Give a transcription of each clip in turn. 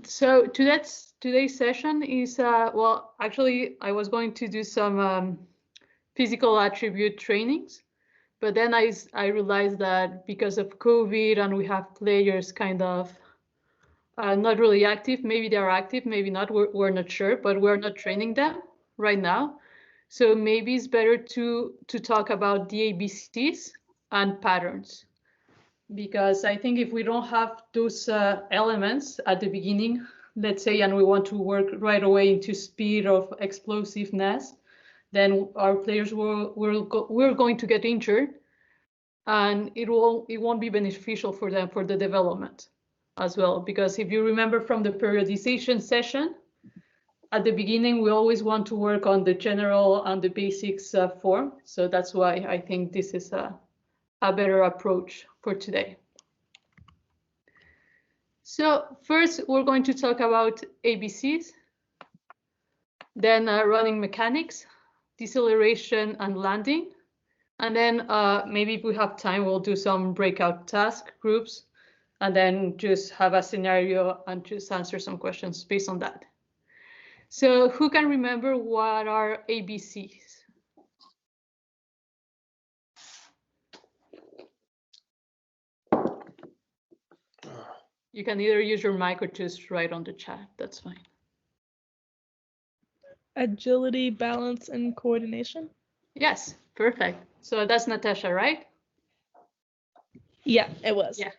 So today's session is, well, actually, I was going to do some physical attribute trainings, but then I realized that because of COVID and we have players kind of not really active, maybe they're active, maybe not, we're not sure, but we're not training them right now. So maybe it's better to talk about the ABCs and patterns, because I think if we don't have those elements at the beginning, let's say, and we want to work right away into speed of explosiveness, then our players we're going to get injured, and it won't be beneficial for them for the development as well. Because if you remember from the periodization session, at the beginning we always want to work on the general and the basics form. So that's why I think this is a better approach for today. So first, we're going to talk about ABCs, then running mechanics, deceleration and landing, and then maybe if we have time, we'll do some breakout task groups, and then just have a scenario and just answer some questions based on that. So who can remember what are ABCs? You can either use your mic or just write on the chat, that's fine. Agility, balance, and coordination. Yes, perfect. So that's Natasha, right? Yeah, it was. Yeah,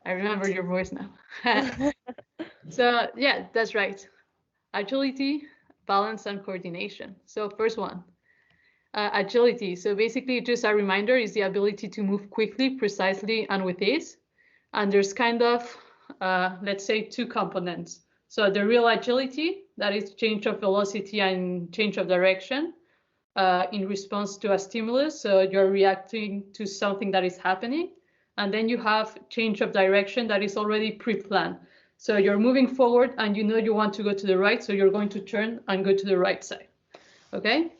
I remember your voice now. So yeah, that's right. Agility, balance, and coordination. So first one, agility. So basically just a reminder is the ability to move quickly, precisely, and with ease. And there's kind of, let's say, two components. So the real agility, that is change of velocity and change of direction in response to a stimulus. So you're reacting to something that is happening. And then you have change of direction that is already pre-planned. So you're moving forward and you know you want to go to the right, so you're going to turn and go to the right side, okay?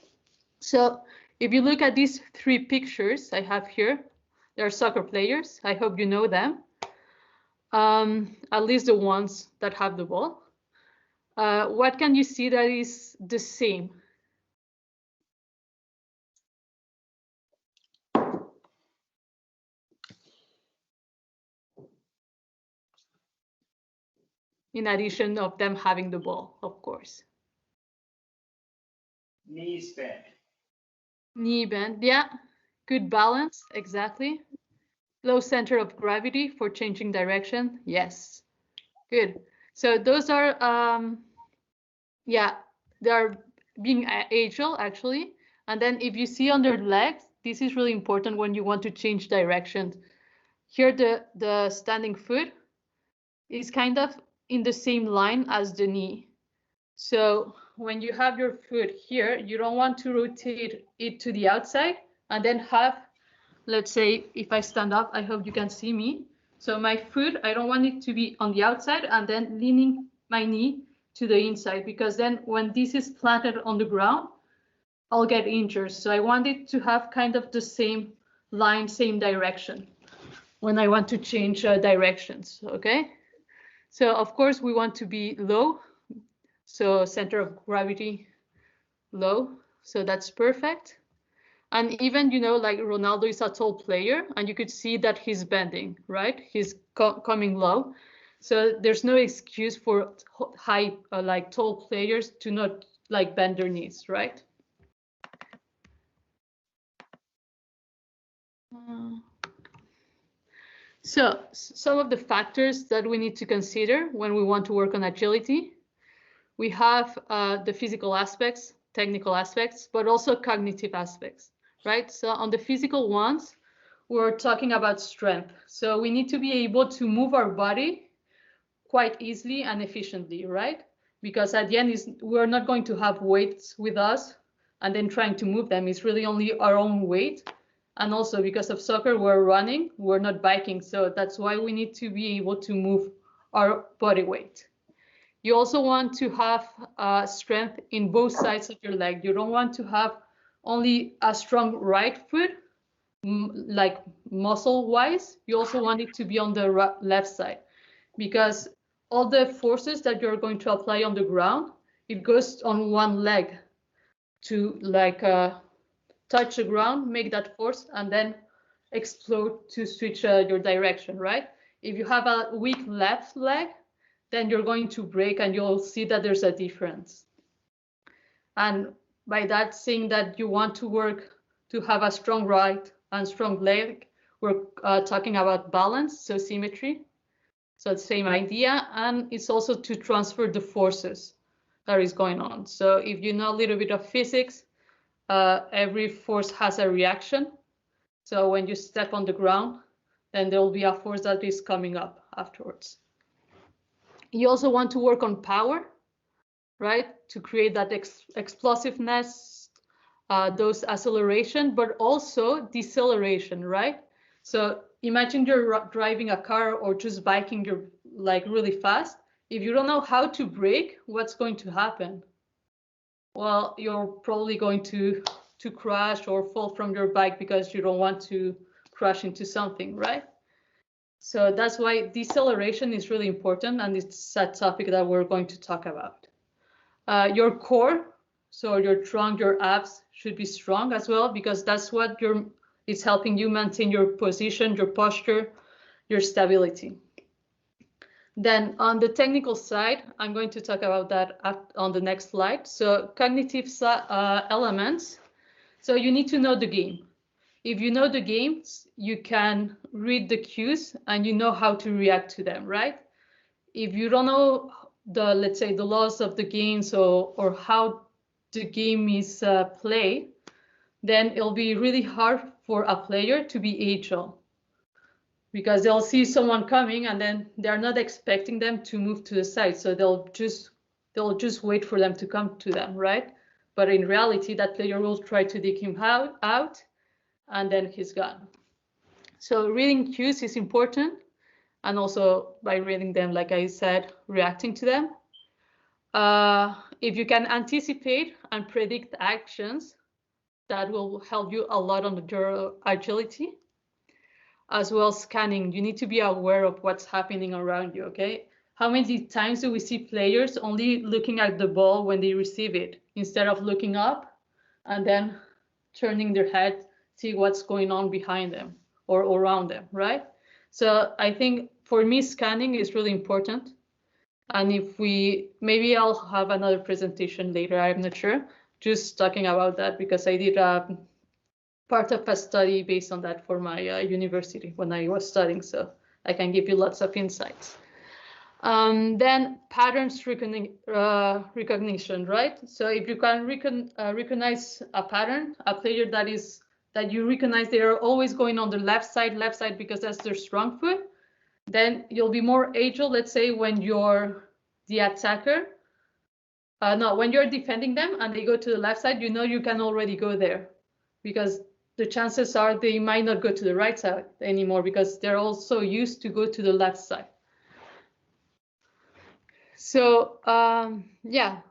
So if you look at these three pictures I have here, they're soccer players. I hope you know them, at least the ones that have the ball. What can you see that is the same? In addition of them having the ball, of course. Knees bent. Knee bend, yeah. Good balance, exactly. Low center of gravity for changing direction, yes. Good. So those are, yeah, they are being agile actually. And then if you see on their legs, this is really important when you want to change direction. Here, the standing foot is kind of in the same line as the knee. So when you have your foot here, you don't want to rotate it to the outside and then have, let's say, if I stand up, I hope you can see me. So my foot, I don't want it to be on the outside and then leaning my knee to the inside, because then when this is planted on the ground, I'll get injured. So I want it to have kind of the same line, same direction when I want to change directions, okay? So of course we want to be low. So center of gravity low, so that's perfect. And even, you know, like Ronaldo is a tall player and you could see that he's bending, right? He's coming low. So there's no excuse for high, like tall players to not like bend their knees, right? So some of the factors that we need to consider when we want to work on agility, we have the physical aspects, technical aspects, but also cognitive aspects, right? So on the physical ones, we're talking about strength. So we need to be able to move our body quite easily and efficiently, right? Because at the end, we're not going to have weights with us and then trying to move them. It's really only our own weight. And also because of soccer, we're running, we're not biking. So that's why we need to be able to move our body weight. You also want to have strength in both sides of your leg. You don't want to have only a strong right foot, like muscle wise. You also want it to be on the left side, because all the forces that you're going to apply on the ground, it goes on one leg to like touch the ground, make that force, and then explode to switch your direction, right? If you have a weak left leg, then you're going to break and you'll see that there's a difference. And by that, saying that you want to work to have a strong right and strong leg, we're talking about balance, so symmetry. So it's the same idea, and it's also to transfer the forces that is going on. So if you know a little bit of physics, every force has a reaction. So when you step on the ground, then there will be a force that is coming up afterwards. You also want to work on power, right? To create that explosiveness, those acceleration, but also deceleration, right? So imagine you're driving a car or just biking, you're like really fast. If you don't know how to brake, what's going to happen? Well, you're probably going to crash or fall from your bike because you don't want to crash into something, right? So that's why deceleration is really important, and it's a topic that we're going to talk about. Your core, so your trunk, your abs should be strong as well, because that's what it's helping you maintain your position, your posture, your stability. Then on the technical side, I'm going to talk about that on the next slide. So cognitive elements. So you need to know the game. If you know the games, you can read the cues and you know how to react to them, right? If you don't know let's say the laws of the games or how the game is played, then it'll be really hard for a player to be agile, because they'll see someone coming and then they're not expecting them to move to the side, so they'll just wait for them to come to them, right? But in reality, that player will try to dig him out and then he's gone. So reading cues is important, and also by reading them, like I said, reacting to them. If you can anticipate and predict actions, that will help you a lot on your agility. As well, scanning. You need to be aware of what's happening around you, okay? How many times do we see players only looking at the ball when they receive it, instead of looking up and then turning their head, see what's going on behind them or around them, right? So I think for me, scanning is really important. And if maybe I'll have another presentation later, I'm not sure, just talking about that, because I did part of a study based on that for my university when I was studying, so I can give you lots of insights. Then patterns recognition, right? So if you can recognize a pattern, a player that you recognize they are always going on the left side because that's their strong foot, then you'll be more agile, let's say, when you're the attacker. When you're defending them and they go to the left side, you know you can already go there, because the chances are they might not go to the right side anymore because they're also used to go to the left side. So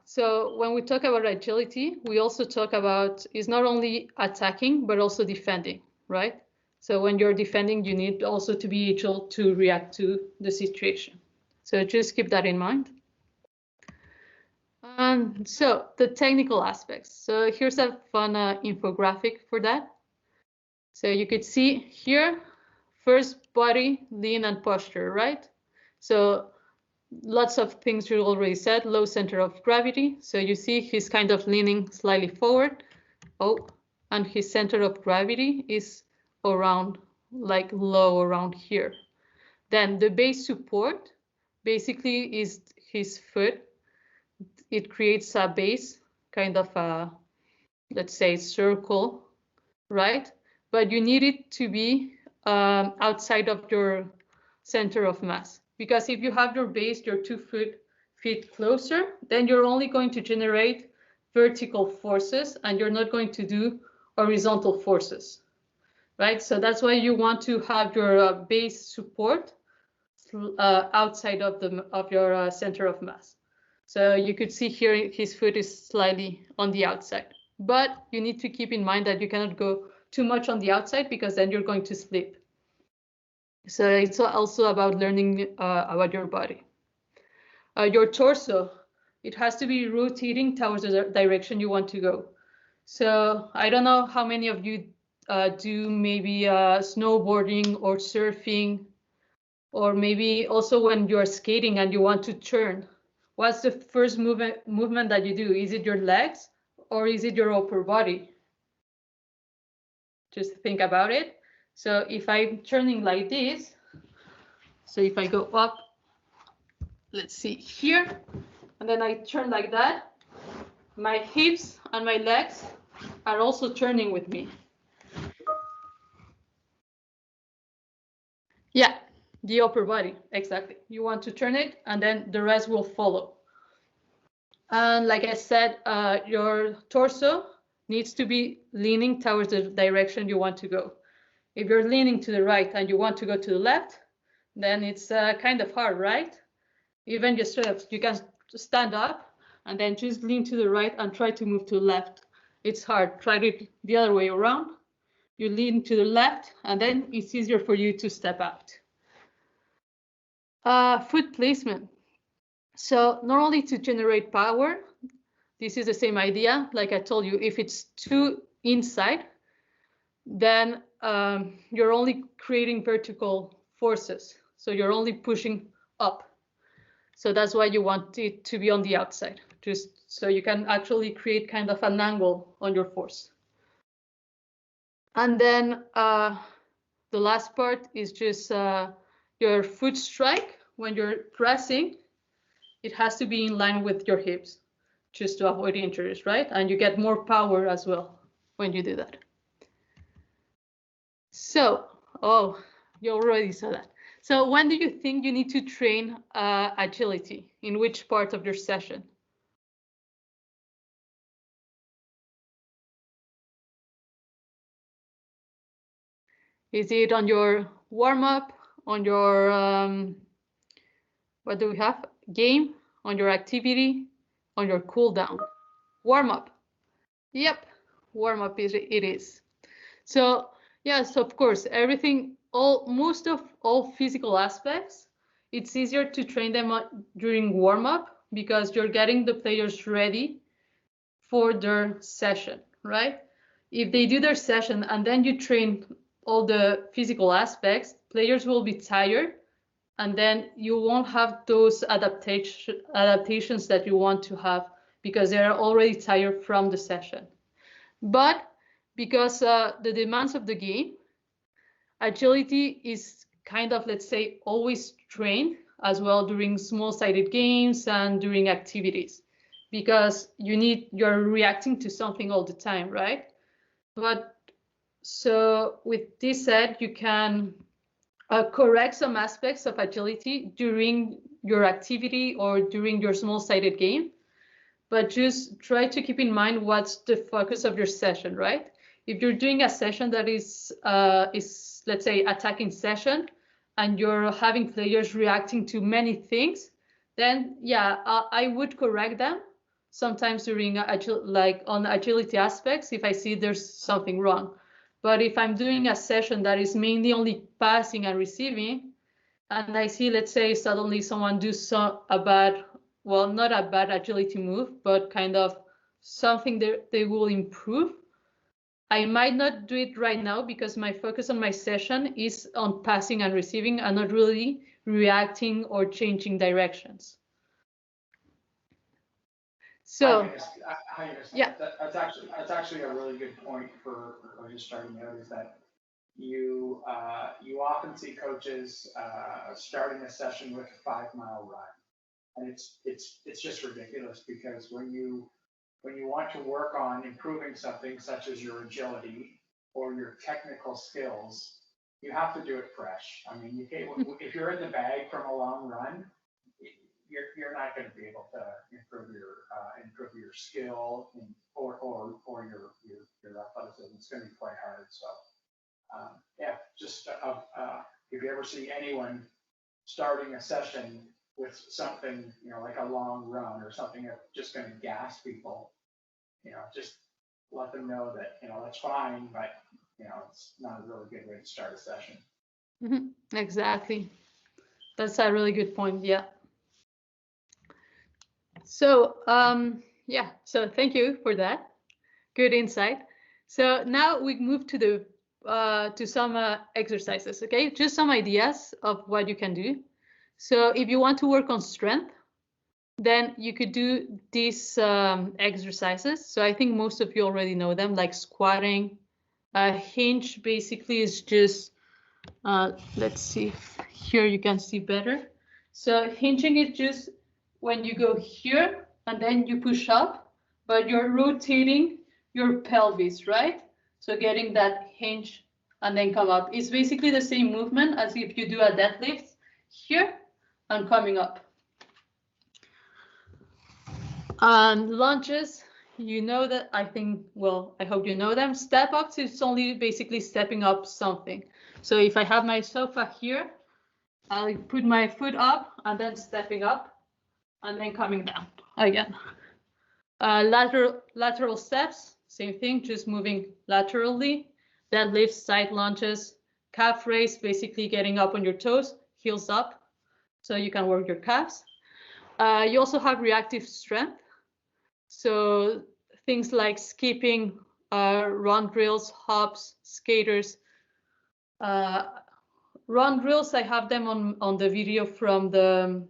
so when we talk about agility, we also talk about it's not only attacking, but also defending, right? So when you're defending, you need also to be agile to react to the situation. So just keep that in mind. So the technical aspects. So here's a fun infographic for that. So you could see here, first body, lean, and posture, right? So lots of things you already said, low center of gravity. So you see he's kind of leaning slightly forward. And his center of gravity is around, like low around here. Then the base support basically is his foot. It creates a base, kind of a, let's say, circle, right? But you need it to be outside of your center of mass. Because if you have your base, your 2 feet closer, then you're only going to generate vertical forces and you're not going to do horizontal forces, right? So that's why you want to have your base support outside of your center of mass. So you could see here his foot is slightly on the outside, but you need to keep in mind that you cannot go too much on the outside because then you're going to slip. So it's also about learning about your body. Your torso, it has to be rotating towards the direction you want to go. So I don't know how many of you do maybe snowboarding or surfing, or maybe also when you're skating and you want to turn. What's the first movement that you do? Is it your legs or is it your upper body? Just think about it. So if I'm turning like this, so if I go up, let's see here, and then I turn like that, my hips and my legs are also turning with me. Yeah, the upper body, exactly. You want to turn it and then the rest will follow. And like I said, your torso needs to be leaning towards the direction you want to go. If you're leaning to the right and you want to go to the left, then it's kind of hard, right? Even just you can stand up and then just lean to the right and try to move to the left. It's hard. Try it the other way around. You lean to the left and then it's easier for you to step out. Foot placement. So not only to generate power, this is the same idea. Like I told you, if it's too inside, then you're only creating vertical forces. So you're only pushing up. So that's why you want it to be on the outside, just so you can actually create kind of an angle on your force. And then the last part is just your foot strike. When you're pressing, it has to be in line with your hips, just to avoid injuries, right? And you get more power as well when you do that. So, oh, you already saw that. So when do you think you need to train agility? In which part of your session? Is it on your warm-up, on your, what do we have? Game, on your activity, on your cool down? Warm-up. Yep, warm-up it is. So yes, of course, everything, most of all physical aspects, it's easier to train them during warm-up because you're getting the players ready for their session, right? If they do their session and then you train all the physical aspects, players will be tired and then you won't have those adaptations that you want to have because they're already tired from the session. But because the demands of the game, agility is kind of, let's say, always trained as well during small-sided games and during activities, because you're reacting to something all the time, right? But so with this said, you can correct some aspects of agility during your activity or during your small-sided game, but just try to keep in mind what's the focus of your session, right? If you're doing a session that is let's say attacking session, and you're having players reacting to many things, then yeah, I would correct them sometimes during like on agility aspects if I see there's something wrong. But if I'm doing a session that is mainly only passing and receiving, and I see, let's say, suddenly someone do a bad, well, not a bad agility move, but kind of something that they will improve, I might not do it right now because my focus on my session is on passing and receiving and not really reacting or changing directions. So, yeah, that's actually a really good point for coaches starting out, is that you often see coaches starting a session with a 5-mile run, and it's just ridiculous, because when you want to work on improving something such as your agility or your technical skills, you have to do it fresh. I mean, if you're in the bag from a long run, you're not going to be able to improve your skill or your athleticism. It's going to be quite hard. So yeah, just if you ever see anyone starting a session with something, like a long run or something that's just going to gas people, just let them know that, that's fine, but, it's not a really good way to start a session. Exactly. That's a really good point. Yeah. So yeah, so thank you for that. Good insight. So now we move to the to some exercises. Okay, just some ideas of what you can do. So if you want to work on strength, then you could do these exercises. So I think most of you already know them, like squatting. Hinge basically is just, let's see, if here you can see better. So hinging is just when you go here and then you push up, but you're rotating your pelvis, right? So getting that hinge and then come up. It's basically the same movement as if you do a deadlift here and coming up. And lunges, you know that, I think, well, I hope you know them. Step ups is only basically stepping up something. So if I have my sofa here, I'll put my foot up and then stepping up and then coming down again. Lateral steps, same thing, just moving laterally. Deadlifts, side lunges, calf raise, basically getting up on your toes, heels up, so you can work your calves. You also have reactive strength. So things like skipping, run drills, hops, skaters. Run drills, I have them on the video from the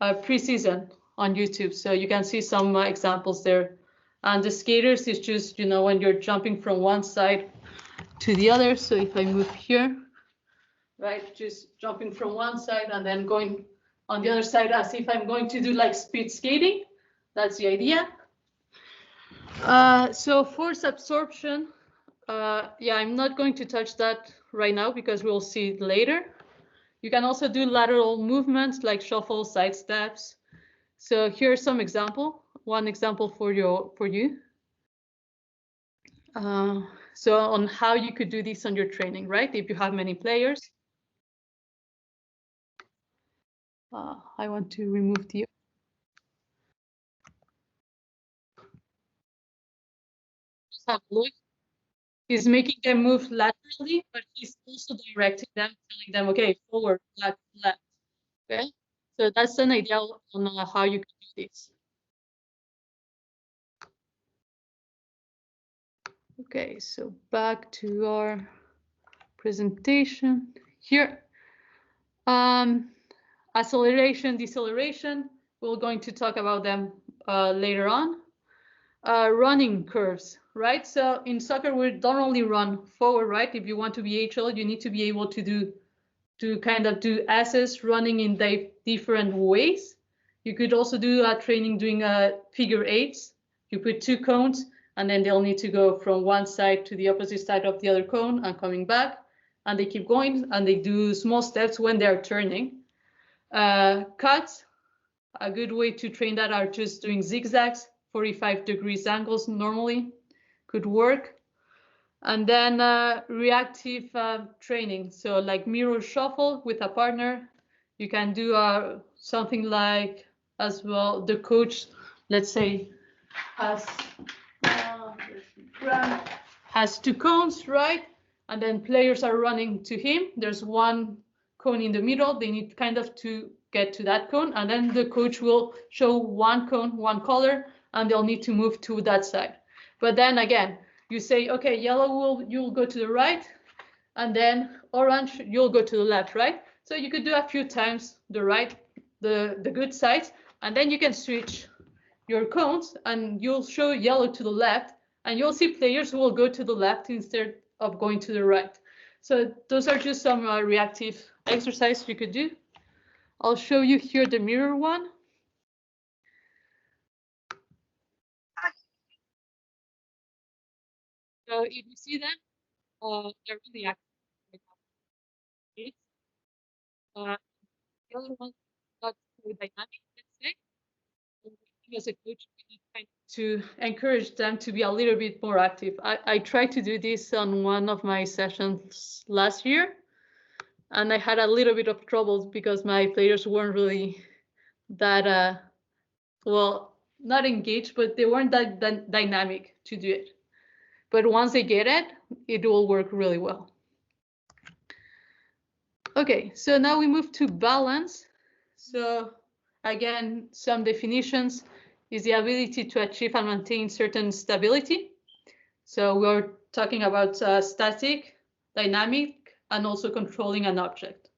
preseason on YouTube. So you can see some examples there. And the skaters is just, you know, when you're jumping from one side to the other. So if I move here, right, just jumping from one side and then going on the other side as if I'm going to do like speed skating. That's the idea. So force absorption, yeah, I'm not going to touch that right now because we'll see it later. You can also do lateral movements like shuffle, side steps. So here's some example. One example for you. So on how you could do this on your training, right? If you have many players. I want to remove the. Just have a look. He's making them move laterally, but he's also directing them, telling them, okay, forward, back, left. Okay, so that's an idea on how you can do this. Okay, so back to our presentation here. Acceleration, deceleration, we're going to talk about them later on. Running curves, right? So in soccer, we don't only run forward, right? If you want to be HL, you need to be able to kind of do S's running in different ways. You could also do a training doing figure eights. You put two cones and then they'll need to go from one side to the opposite side of the other cone and coming back. And they keep going and they do small steps when they're turning. Cuts, a good way to train that are just doing zigzags, 45 degrees angles normally, could work. And then reactive training. So like mirror shuffle with a partner. You can do something like as well, the coach, let's say, has two cones, right? And then players are running to him. There's one cone in the middle. They need kind of to get to that cone. And then the coach will show one cone, one color, and they'll need to move to that side. But then again, you say, okay, yellow, you'll go to the right, and then orange, you'll go to the left, right? So you could do a few times the right, the good sides, and then you can switch your cones and you'll show yellow to the left, and you'll see players who will go to the left instead of going to the right. So those are just some reactive exercises you could do. I'll show you here the mirror one. So if you see them, they're really active. The other one not so dynamic, let's say. As a coach, we need to encourage them to be a little bit more active. I tried to do this on one of my sessions last year, and I had a little bit of trouble because my players weren't really that, well, not engaged, but they weren't that dynamic to do it. But once they get it, it will work really well. Okay, so now we move to balance. So Again, some definitions is the ability to achieve and maintain certain stability. So we're talking about static, dynamic, and also controlling an object.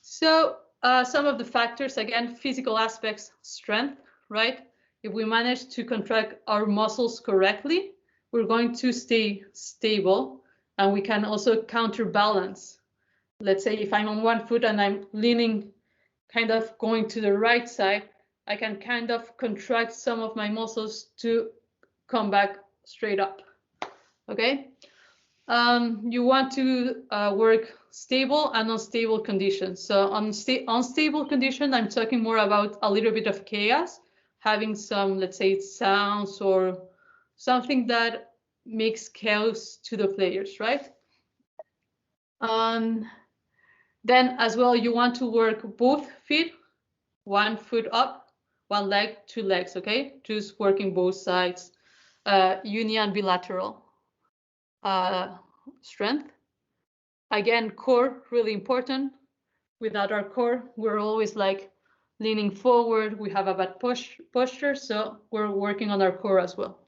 So some of the factors, again, physical aspects, strength, right? If we manage to contract our muscles correctly, we're going to stay stable, and we can also counterbalance. Let's say if I'm on one foot and I'm leaning, kind of going to the right side, I can kind of contract some of my muscles to come back straight up. Okay. You want to work stable and unstable conditions. So on unstable condition, I'm talking more about a little bit of chaos, having some, let's say, sounds or something that makes chaos to the players, right? Then as well, you want to work both feet, one foot up, one leg, two legs, okay? Just working both sides, uni and bilateral. Strength. Again, core, really important. Without our core, we're always like leaning forward. We have a bad posture, so we're working on our core as well.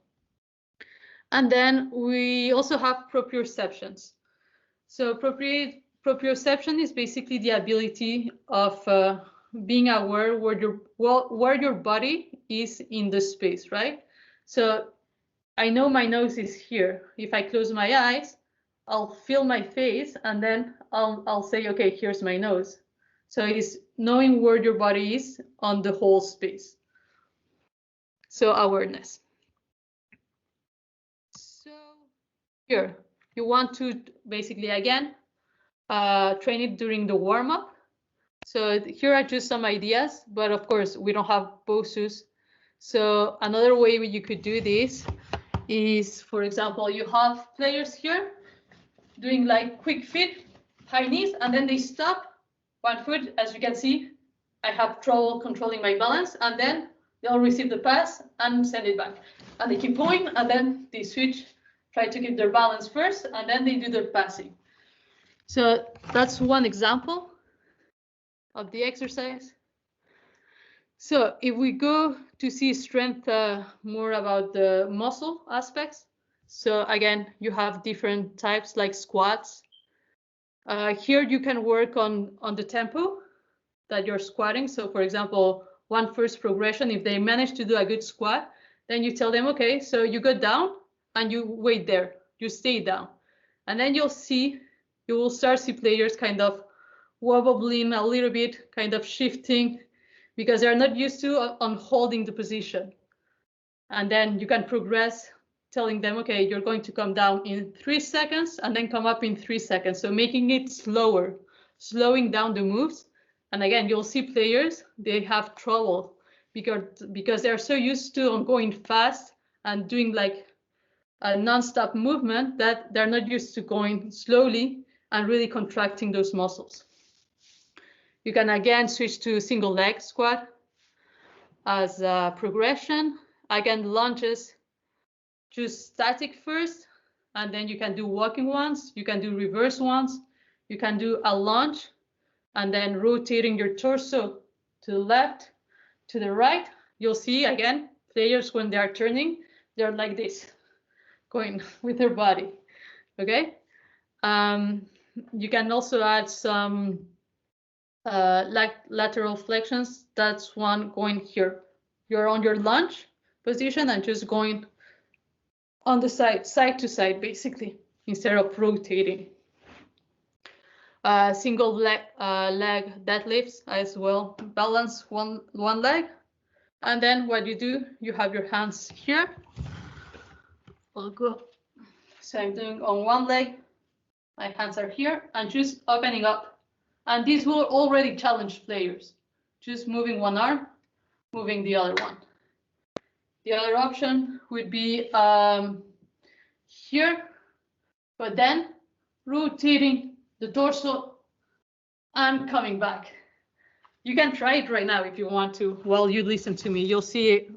And then we also have proprioceptions. So proprioception is basically the ability of being aware where your body is in the space, right? So I know my nose is here. If I close my eyes, I'll feel my face, and then I'll say, okay, here's my nose. So it's knowing where your body is on the whole space. So awareness. So here, you want to basically, again, train it during the warm-up. So here are just some ideas, but of course, we don't have BOSUs. So another way you could do this is, for example, you have players here doing like quick feet, high knees, and then they stop one foot. As you can see, I have trouble controlling my balance, and then they'll receive the pass and send it back. And they keep going, and then they switch, try to keep their balance first, and then they do their passing. So that's one example of the exercise. So if we go to see strength more about the muscle aspects, so again, you have different types like squats. Here you can work on the tempo that you're squatting. So for example, one first progression, if they manage to do a good squat, then you tell them, okay, so you go down and you wait there, you stay down. And then you will start to see players kind of wobbling a little bit, kind of shifting, because they're not used to on holding the position. And then you can progress, telling them, okay, you're going to come down in 3 seconds and then come up in 3 seconds. So making it slower, slowing down the moves. And again, you'll see players, they have trouble because they're so used to on going fast and doing like a non-stop movement that they're not used to going slowly and really contracting those muscles. You can again switch to single leg squat as a progression. Again, lunges, choose static first, and then you can do walking ones, you can do reverse ones, you can do a lunge, and then rotating your torso to the left, to the right. You'll see, again, players when they are turning, they're like this, going with their body, okay? You can also add some like lateral flexions. That's one going here. You're on your lunge position and just going on the side to side, basically, instead of rotating. Single leg deadlifts as well. Balance one leg, and then what you do, you have your hands here. I'll go. So I'm doing on one leg. My hands are here, and just opening up. And this will already challenge players. Just moving one arm, moving the other one. The other option would be here, but then rotating the torso and coming back. You can try it right now if you want to while you listen to me. You'll see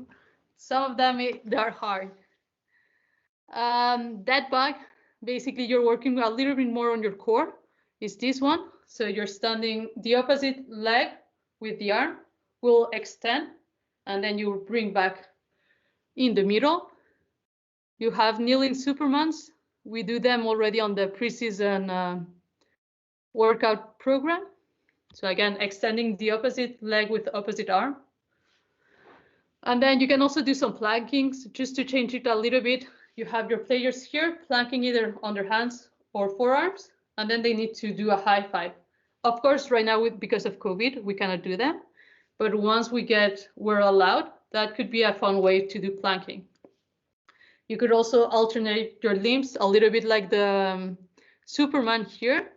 some of them, they're hard. That bug, basically you're working a little bit more on your core, is this one. So you're standing the opposite leg with the arm, will extend, and then you bring back in the middle. You have kneeling Supermans. We do them already on the preseason workout program. So again, extending the opposite leg with the opposite arm. And then you can also do some plankings just to change it a little bit. You have your players here planking either on their hands or forearms, and then they need to do a high five. Of course, right now, because of COVID, we cannot do that. But once we're allowed, that could be a fun way to do planking. You could also alternate your limbs a little bit like the Superman here,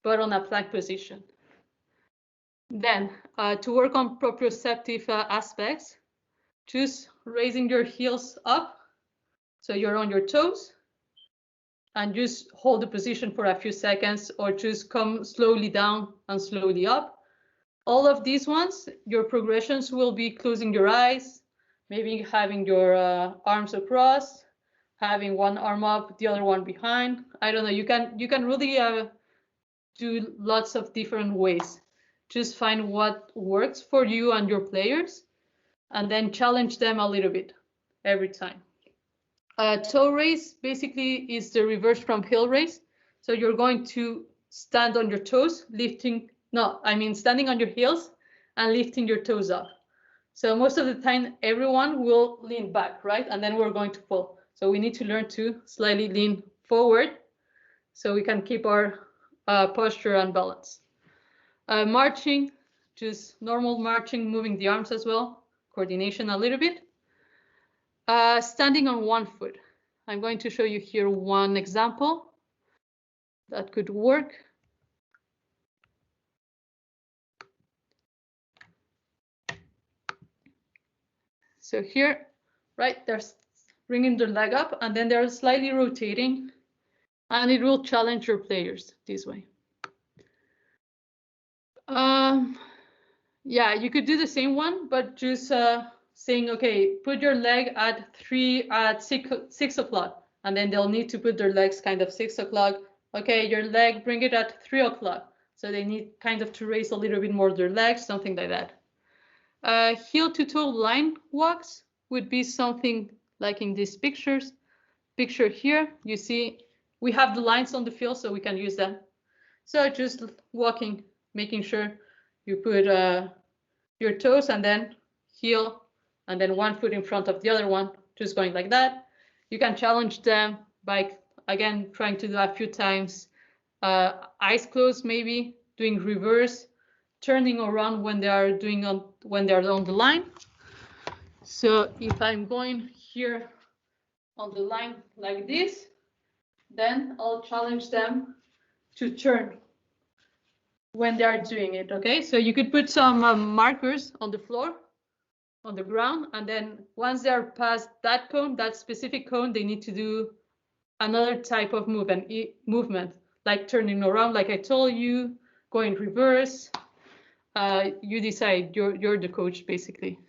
but on a plank position. Then to work on proprioceptive aspects, choose raising your heels up so you're on your toes, and just hold the position for a few seconds, or just come slowly down and slowly up. All of these ones, your progressions will be closing your eyes, maybe having your arms across, having one arm up, the other one behind. I don't know, you can really do lots of different ways. Just find what works for you and your players, and then challenge them a little bit every time. Toe raise basically is the reverse from heel raise. So you're going to stand on your toes, standing on your heels and lifting your toes up. So most of the time, everyone will lean back, right? And then we're going to fall. So we need to learn to slightly lean forward so we can keep our posture and balance. Marching, just normal marching, moving the arms as well, coordination a little bit. Standing on one foot. I'm going to show you here one example that could work. So here, right, they're bringing their leg up, and then they're slightly rotating, and it will challenge your players this way. Yeah, you could do the same one, but just saying, okay, put your leg at 6 o'clock, and then they'll need to put their legs kind of 6 o'clock. Okay, your leg, bring it at 3 o'clock. So they need kind of to raise a little bit more their legs, something like that. Heel to toe line walks would be something like in these pictures. Picture here, you see we have the lines on the field, so we can use them. So just walking, making sure you put your toes and then heel, and then one foot in front of the other one, just going like that. You can challenge them by, again, trying to do a few times, eyes closed, maybe doing reverse, turning around when they are on the line. So if I'm going here on the line like this, then I'll challenge them to turn when they are doing it. Okay, so you could put some markers on the floor, on the ground, and then once they're past that cone, that specific cone, they need to do another type of movement, like turning around, like I told you, going reverse. You decide, you're the coach basically.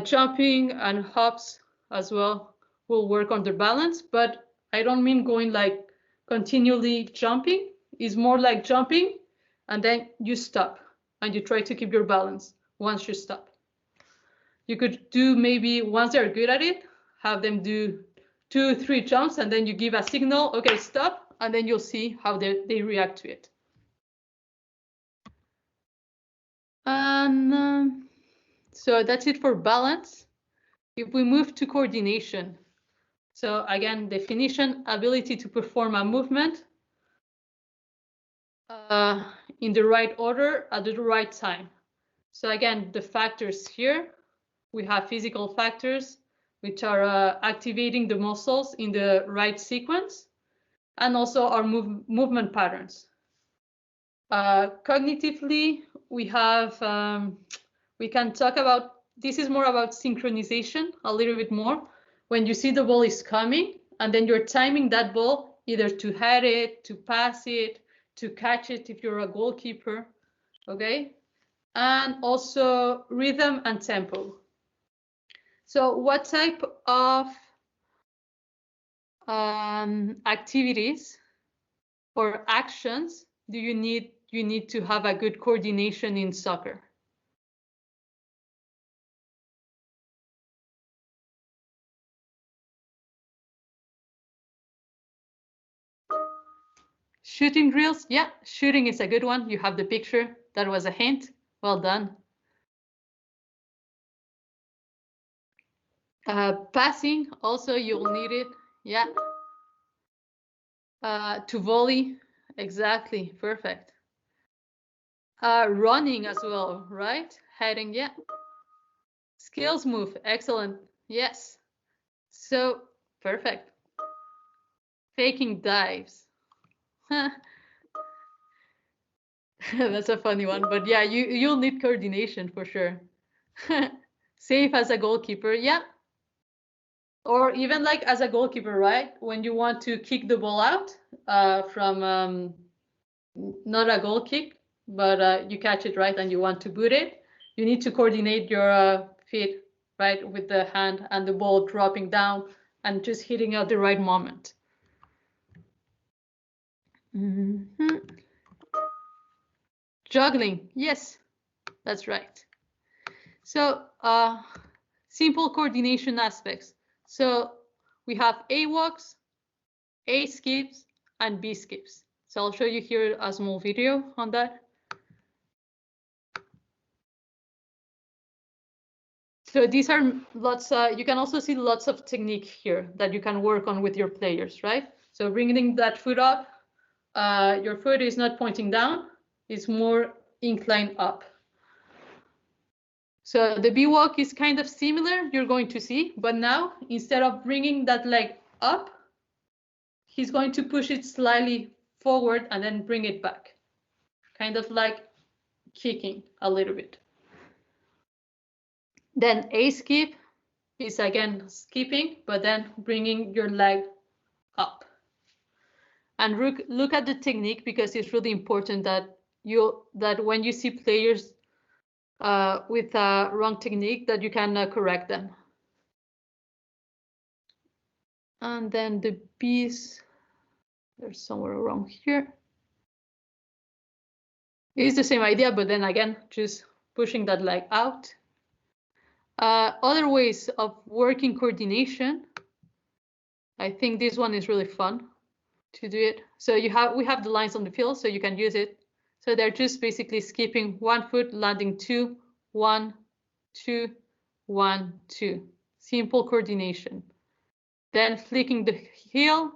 Jumping and hops as well will work on their balance, but I don't mean going like continually jumping. It's more like jumping and then you stop and you try to keep your balance once you stop. You could do, maybe once they're good at it, have them do 2-3 jumps, and then you give a signal, okay, stop, and then you'll see how they react to it. And so that's it for balance. If we move to coordination, so again, definition, ability to perform a movement in the right order at the right time. So again, the factors here, we have physical factors, which are activating the muscles in the right sequence, and also our movement patterns. Cognitively, we have, we can talk about, this is more about synchronization, a little bit more. When you see the ball is coming, and then you're timing that ball, either to head it, to pass it, to catch it if you're a goalkeeper, okay? And also rhythm and tempo. So what type of activities or actions do you need to have a good coordination in soccer? Shooting drills, yeah, shooting is a good one. You have the picture. That was a hint. Well done. Passing, also you'll need it. Yeah. To volley, exactly, perfect. Running as well, right? Heading, yeah. Skills move, excellent. Yes. So perfect. Faking dives. That's a funny one, but yeah, you'll need coordination for sure. Safe as a goalkeeper, yeah. Or even like as a goalkeeper, right? When you want to kick the ball out from not a goal kick, but you catch it right and you want to boot it, you need to coordinate your feet, right, with the hand and the ball dropping down and just hitting at the right moment. Juggling, yes, that's right. So simple coordination aspects. So we have A walks, A skips, and B skips. So I'll show you here a small video on that. So these are lots, you can also see lots of technique here that you can work on with your players, right? So bringing that foot up, your foot is not pointing down, it's more inclined up. So the B walk is kind of similar, you're going to see, but now instead of bringing that leg up, he's going to push it slightly forward and then bring it back. Kind of like kicking a little bit. Then A skip is again skipping, but then bringing your leg up. And look at the technique, because it's really important that when you see players with a wrong technique, that you can correct them. And then the B's, there's somewhere wrong here. It's the same idea, but then again, just pushing that leg out. Other ways of working coordination. I think this one is really fun to do it. So we have the lines on the field, so you can use it. So they're just basically skipping one foot, landing 2, 1, 2, 1, 2. Simple coordination. Then flicking the heel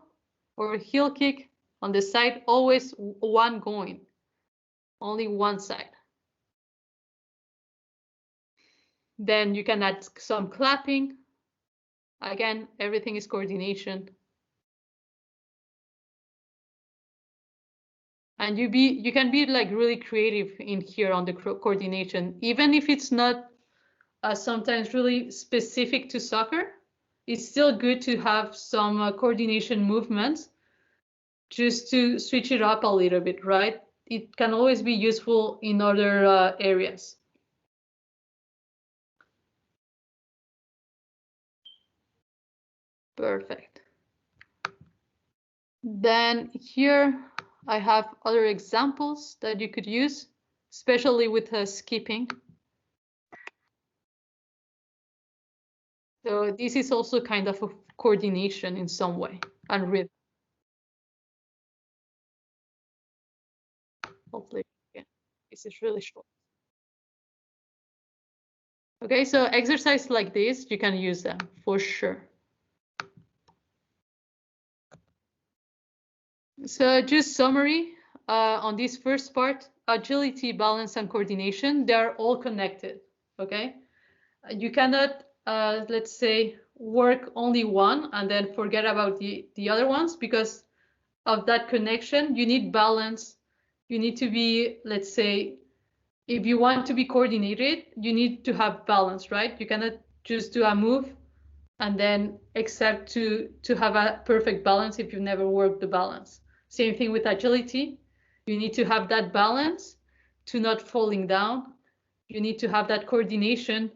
or heel kick on the side, always one going, only one side. Then you can add some clapping. Again, everything is coordination. And you can be like really creative in here on the coordination, even if it's not sometimes really specific to soccer. It's still good to have some coordination movements just to switch it up a little bit, right? It can always be useful in other areas. Perfect. Then here I have other examples that you could use, especially with skipping. So this is also kind of a coordination in some way and rhythm. Hopefully, yeah, this is really short. Okay, so exercise like this, you can use them for sure. So just summary on this first part, agility, balance, and coordination, they're all connected, okay? You cannot, let's say, work only one and then forget about the other ones, because of that connection. You need balance. You need to be, let's say, if you want to be coordinated, you need to have balance, right? You cannot just do a move and then expect to have a perfect balance if you've never worked the balance. Same thing with agility. You need to have that balance to not falling down. You need to have that coordination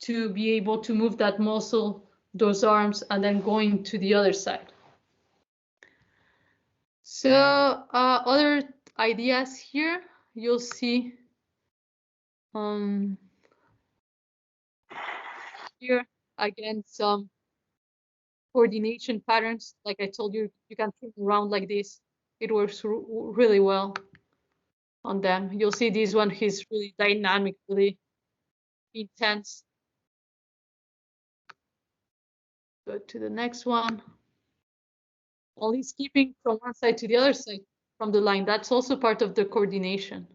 to be able to move that muscle, those arms, and then going to the other side. So other ideas here, you'll see here again some coordination patterns. Like I told you, you can turn around like this it works really well on them. You'll see this one, he's really dynamic, really intense. Go to the next one. Only skipping from one side to the other side from the line. That's also part of the coordination.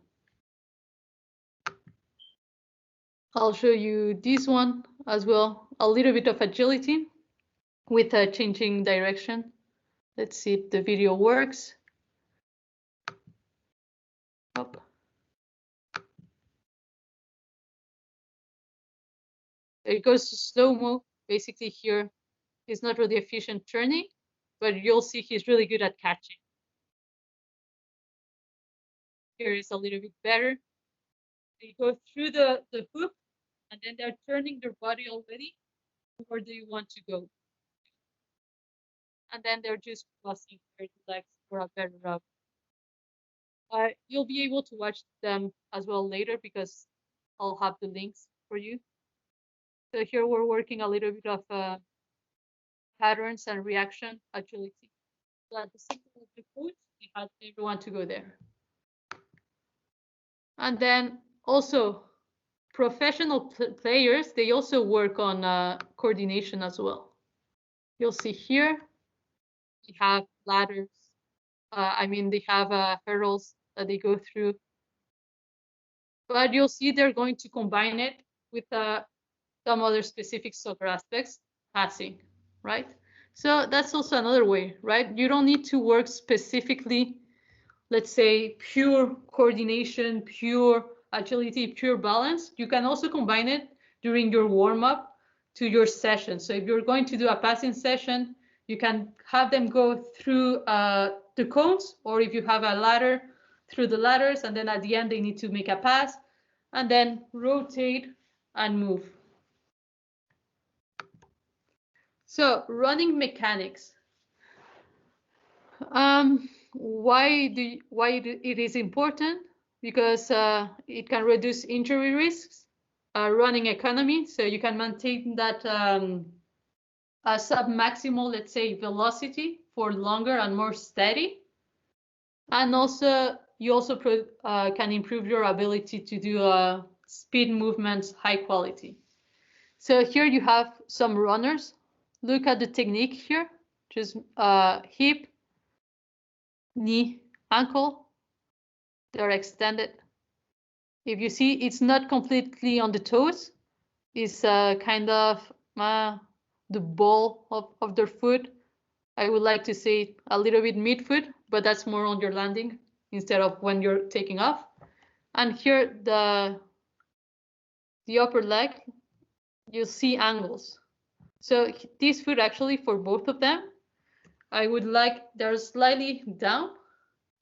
I'll show you this one as well. A little bit of agility with a changing direction. Let's see if the video works. Up. It goes to slow-mo. Basically here, he's not really efficient turning, but you'll see he's really good at catching. Here is a little bit better. They go through the hoop, and then they're turning their body already. Where do you want to go? And then they're just crossing their legs for a better rub. You'll be able to watch them as well later because I'll have the links for you. So here we're working a little bit of patterns and reaction agility. So at the center of the coach, we had everyone to go there. And then also professional players, they also work on coordination as well. You'll see here, we have ladders. They have hurdles that they go through. But you'll see they're going to combine it with some other specific soccer aspects, passing, right? So that's also another way, right? You don't need to work specifically, let's say, pure coordination, pure agility, pure balance. You can also combine it during your warm-up to your session. So if you're going to do a passing session, you can have them go through the cones, or if you have a ladder, through the ladders, and then at the end they need to make a pass, and then rotate and move. So running mechanics. Why it is important? Because it can reduce injury risks, running economy, so you can maintain that sub-maximal, let's say, velocity for longer and more steady. And also, you also can improve your ability to do speed movements, high quality. So here you have some runners. Look at the technique here, just hip, knee, ankle, they're extended. If you see, it's not completely on the toes. It's kind of the ball of their foot. I would like to say a little bit midfoot, but that's more on your landing instead of when you're taking off. And here, the upper leg, you'll see angles. So this foot actually, for both of them, I would like, they're slightly down.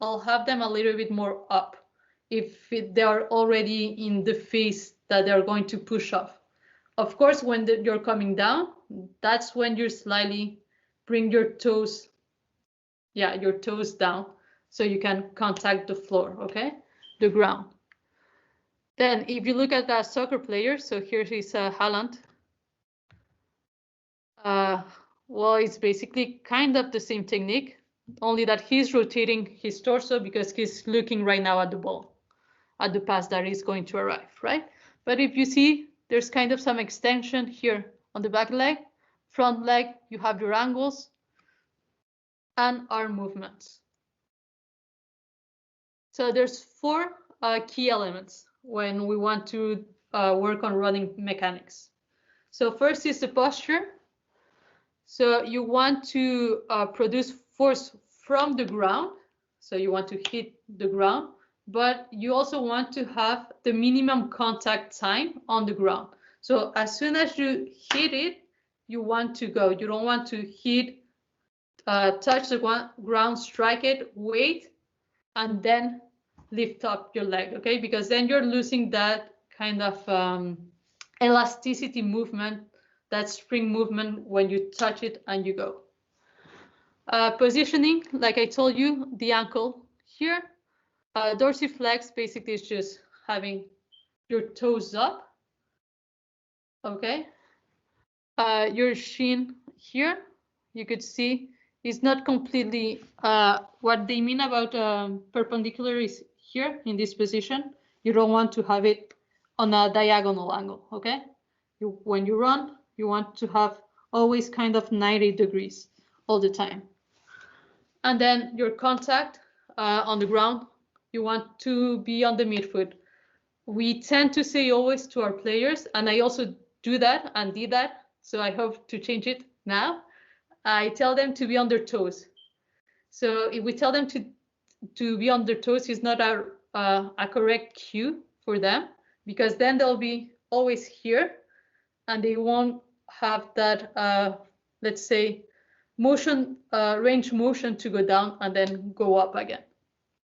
I'll have them a little bit more up if they're already in the phase that they're going to push off. Of course, when you're coming down, that's when you slightly bring your toes, your toes down so you can contact the floor, okay? The ground. Then if you look at that soccer player, so here is Haaland. Well, it's basically kind of the same technique, only that he's rotating his torso because he's looking right now at the ball, at the pass that is going to arrive, right? But if you see, there's kind of some extension here on the back leg, front leg, you have your angles and arm movements. So there's four key elements when we want to work on running mechanics. So first is the posture. So you want to produce force from the ground. So you want to hit the ground, but you also want to have the minimum contact time on the ground. So as soon as you hit it, you want to go. You don't want to hit, touch the ground, strike it, wait, and then lift up your leg, okay? Because then you're losing that kind of elasticity movement, that spring movement when you touch it and you go. Positioning, like I told you, the ankle here. Dorsiflex basically is just having your toes up, okay? Your shin here, you could see is not completely, what they mean about perpendicular is here in this position. You don't want to have it on a diagonal angle, okay? When you run, you want to have always kind of 90 degrees all the time. And then your contact on the ground, you want to be on the midfoot. We tend to say always to our players, and I also do that and did that, so I hope to change it now. I tell them to be on their toes. So if we tell them to be on their toes, is not a correct cue for them, because then they'll be always here and they won't have that, let's say, motion, range motion to go down and then go up again.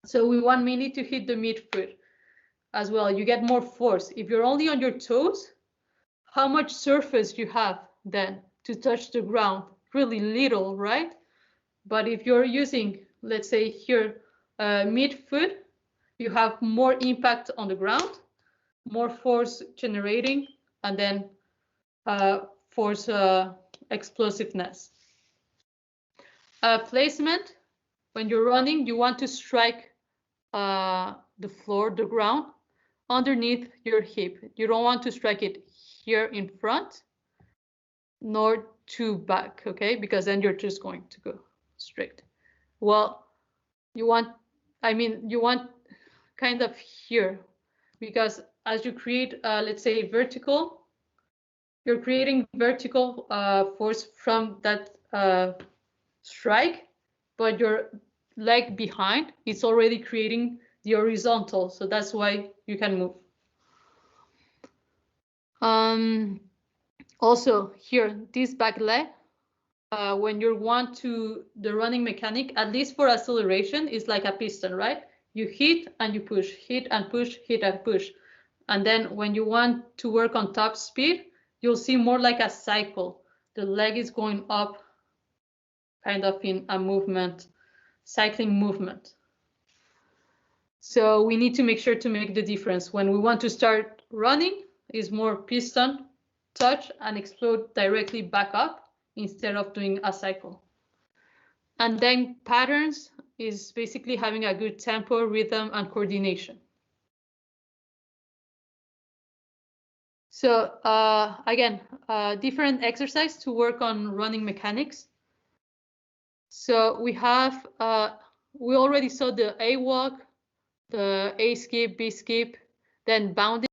So we want mainly to hit the midfoot as well. You get more force. If you're only on your toes, how much surface you have then to touch the ground? Really little, right? But if you're using, let's say here, midfoot, you have more impact on the ground, more force generating, and then force explosiveness. Placement, when you're running, you want to strike the floor, the ground, underneath your hip. You don't want to strike it here in front, nor too back, okay? Because then you're just going to go straight. Well, you want kind of here, because as you create, let's say, vertical, you're creating vertical force from that strike, but your leg behind is already creating the horizontal, so that's why you can move. Also here, this back leg, when you want to, the running mechanic, at least for acceleration, is like a piston, right? You hit and you push, hit and push, hit and push. And then when you want to work on top speed, you'll see more like a cycle. The leg is going up kind of in a movement, cycling movement. So we need to make sure to make the difference. When we want to start running, is more piston, touch, and explode directly back up instead of doing a cycle. And then patterns is basically having a good tempo, rhythm, and coordination. So again, different exercise to work on running mechanics. So we have, we already saw the A walk, the A skip, B skip, then bounding.